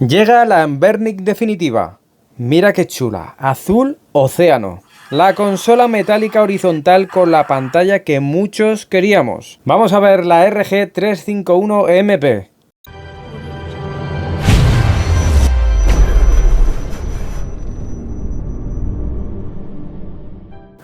Llega la Anbernic definitiva. Mira qué chula, azul océano. La consola metálica horizontal con la pantalla que muchos queríamos. Vamos a ver la RG 351MP.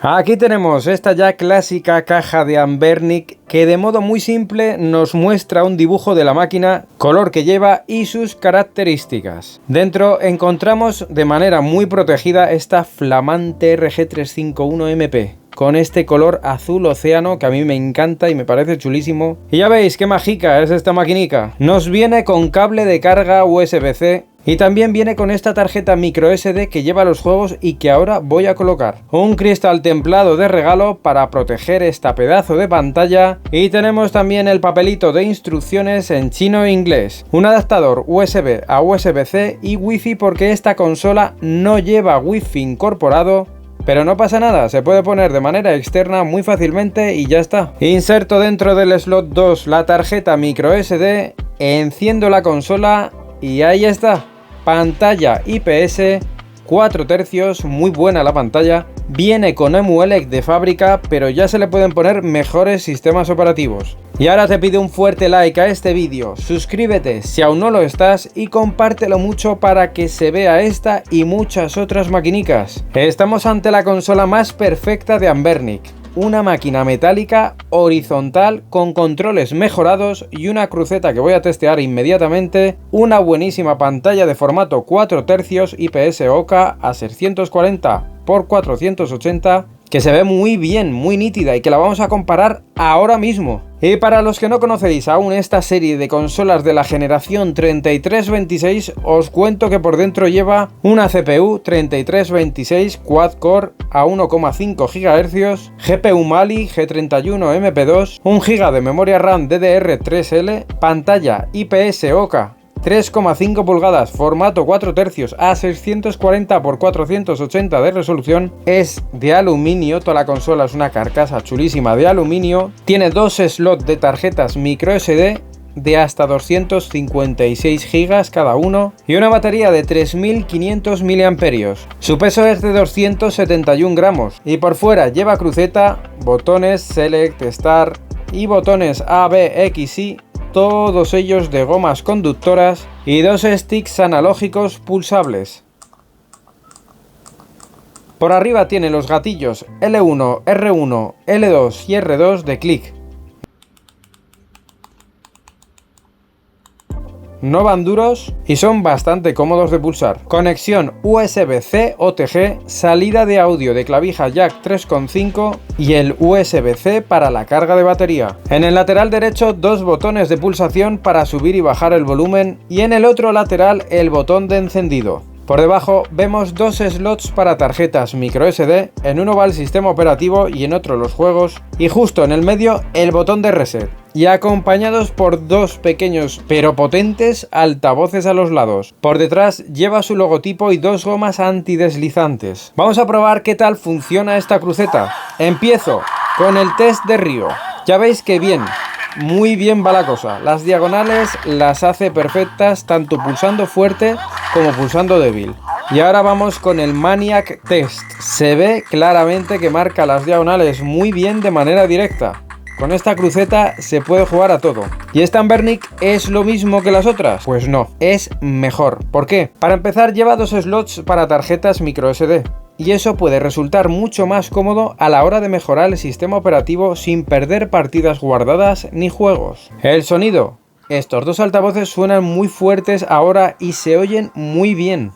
Aquí tenemos esta ya clásica caja de Anbernic que de modo muy simple nos muestra un dibujo de la máquina, color que lleva y sus características. Dentro encontramos de manera muy protegida esta flamante RG 351MP. Con este color azul océano que a mí me encanta y me parece chulísimo. Y ya veis qué mágica es esta maquinica. Nos viene con cable de carga USB-C. Y también viene con esta tarjeta microSD que lleva los juegos y que ahora voy a colocar. Un cristal templado de regalo para proteger esta pedazo de pantalla. Y tenemos también el papelito de instrucciones en chino e inglés. Un adaptador USB a USB-C y Wi-Fi porque esta consola no lleva Wi-Fi incorporado. Pero no pasa nada, se puede poner de manera externa muy fácilmente y ya está. Inserto dentro del slot 2 la tarjeta microSD, enciendo la consola y ahí está. Pantalla IPS 4 tercios, muy buena la pantalla. Viene con EmuELEC de fábrica, pero ya se le pueden poner mejores sistemas operativos. Y ahora te pido un fuerte like a este vídeo, suscríbete si aún no lo estás y compártelo mucho para que se vea esta y muchas otras maquinicas. Estamos ante la consola más perfecta de Anbernic. Una máquina metálica horizontal con controles mejorados y una cruceta que voy a testear inmediatamente, una buenísima pantalla de formato 4 tercios IPS Oka a 640 x 480 que se ve muy bien, muy nítida y que la vamos a comparar ahora mismo. Y para los que no conocéis aún esta serie de consolas de la generación 3326, os cuento que por dentro lleva una CPU 3326 quad-core a 1,5 GHz, GPU Mali G31MP2, 1 GB de memoria RAM DDR3L, pantalla IPS Oka 3,5 pulgadas, formato 4 tercios a 640 x 480 de resolución, es de aluminio, toda la consola es una carcasa chulísima de aluminio, tiene dos slots de tarjetas microSD de hasta 256 GB cada uno y una batería de 3500 mAh. Su peso es de 271 gramos y por fuera lleva cruceta, botones Select, Start y botones A, B, X, Y, todos ellos de gomas conductoras y dos sticks analógicos pulsables. Por arriba tiene los gatillos L1, R1, L2 y R2 de clic. No van duros y son bastante cómodos de pulsar. Conexión USB-C OTG, salida de audio de clavija jack 3.5 y el USB-C para la carga de batería. En el lateral derecho dos botones de pulsación para subir y bajar el volumen y en el otro lateral el botón de encendido. Por debajo vemos dos slots para tarjetas microSD, en uno va el sistema operativo y en otro los juegos, y justo en el medio el botón de reset, y acompañados por dos pequeños pero potentes altavoces a los lados. Por detrás lleva su logotipo y dos gomas antideslizantes. Vamos a probar qué tal funciona esta cruceta. Empiezo con el test de Río. Ya veis que bien. Muy bien va la cosa, las diagonales las hace perfectas tanto pulsando fuerte como pulsando débil. Y ahora vamos con el Maniac Test, se ve claramente que marca las diagonales muy bien de manera directa. Con esta cruceta se puede jugar a todo. ¿Y esta Anbernic es lo mismo que las otras? Pues no, es mejor. ¿Por qué? Para empezar lleva dos slots para tarjetas microSD. Y eso puede resultar mucho más cómodo a la hora de mejorar el sistema operativo sin perder partidas guardadas ni juegos. El sonido. Estos dos altavoces suenan muy fuertes ahora y se oyen muy bien.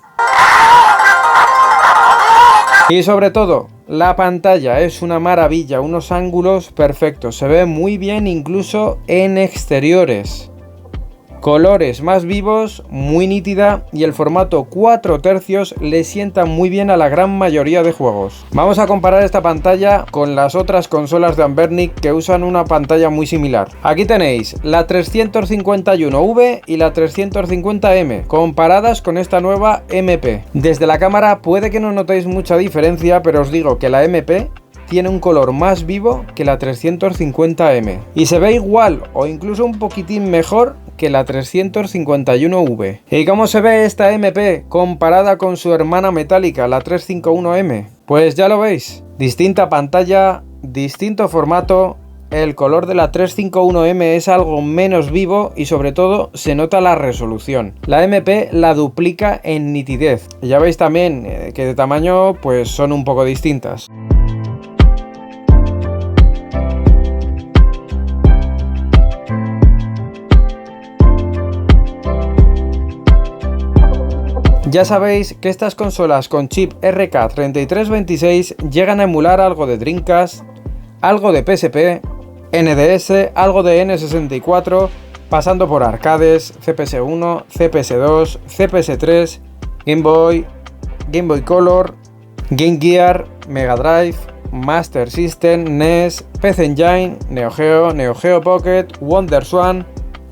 Y sobre todo, la pantalla es una maravilla, unos ángulos perfectos, se ve muy bien incluso en exteriores. Colores más vivos, muy nítida y el formato 4 tercios le sienta muy bien a la gran mayoría de juegos. Vamos a comparar esta pantalla con las otras consolas de Anbernic que usan una pantalla muy similar. Aquí tenéis la 351V y la 350M comparadas con esta nueva MP. Desde la cámara puede que no notéis mucha diferencia, pero os digo que la MP tiene un color más vivo que la 350M y se ve igual o incluso un poquitín mejor que la 351V. ¿Y cómo se ve esta MP comparada con su hermana metálica, la 351M? Pues ya lo veis, distinta pantalla, distinto formato. El color de la 351M es algo menos vivo y sobre todo se nota la resolución. La MP la duplica en nitidez. Ya veis también que de tamaño pues son un poco distintas. Ya sabéis que estas consolas con chip RK3326 llegan a emular algo de Dreamcast, algo de PSP, NDS, algo de N64, pasando por arcades, CPS1, CPS2, CPS3, Game Boy, Game Boy Color, Game Gear, Mega Drive, Master System, NES, PC Engine, Neo Geo, Neo Geo Pocket, WonderSwan.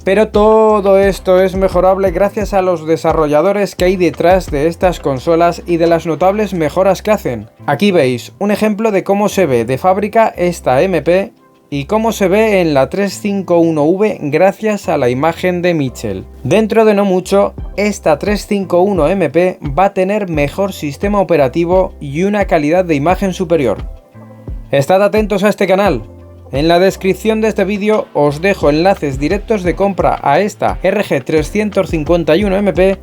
Pero todo esto es mejorable gracias a los desarrolladores que hay detrás de estas consolas y de las notables mejoras que hacen. Aquí veis un ejemplo de cómo se ve de fábrica esta MP y cómo se ve en la 351V gracias a la imagen de Mitchell. Dentro de no mucho, esta 351MP va a tener mejor sistema operativo y una calidad de imagen superior. Estad atentos a este canal. En la descripción de este vídeo os dejo enlaces directos de compra a esta RG351MP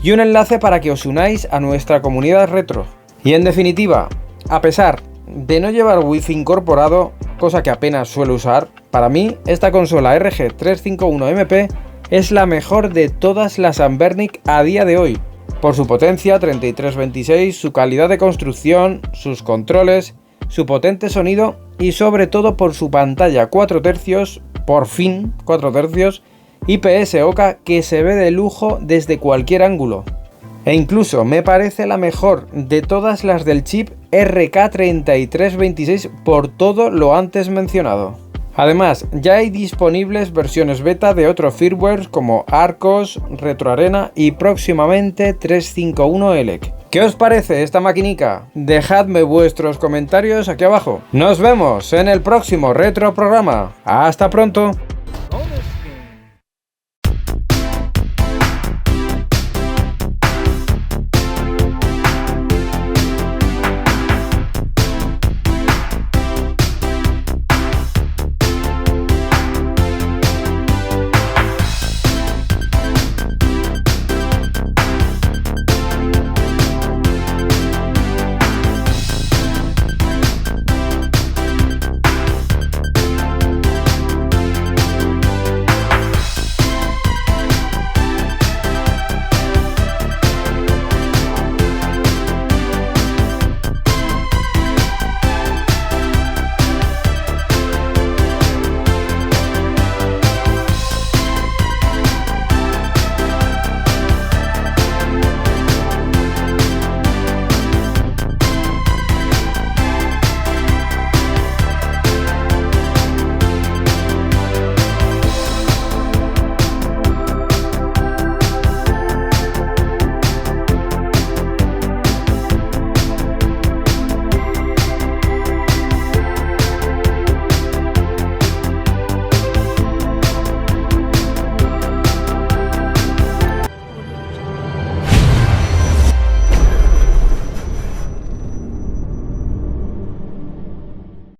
y un enlace para que os unáis a nuestra comunidad retro. Y en definitiva, a pesar de no llevar Wi-Fi incorporado, cosa que apenas suelo usar, para mí esta consola RG351MP es la mejor de todas las Anbernic a día de hoy, por su potencia 3326, su calidad de construcción, sus controles, su potente sonido y sobre todo por su pantalla 4 tercios, por fin 4 tercios, IPS Oka que se ve de lujo desde cualquier ángulo. E incluso me parece la mejor de todas las del chip RK3326 por todo lo antes mencionado. Además, ya hay disponibles versiones beta de otros firmware como Arcos, RetroArena y próximamente 351ELEC. ¿Qué os parece esta maquinica? Dejadme vuestros comentarios aquí abajo. Nos vemos en el próximo retro programa. ¡Hasta pronto!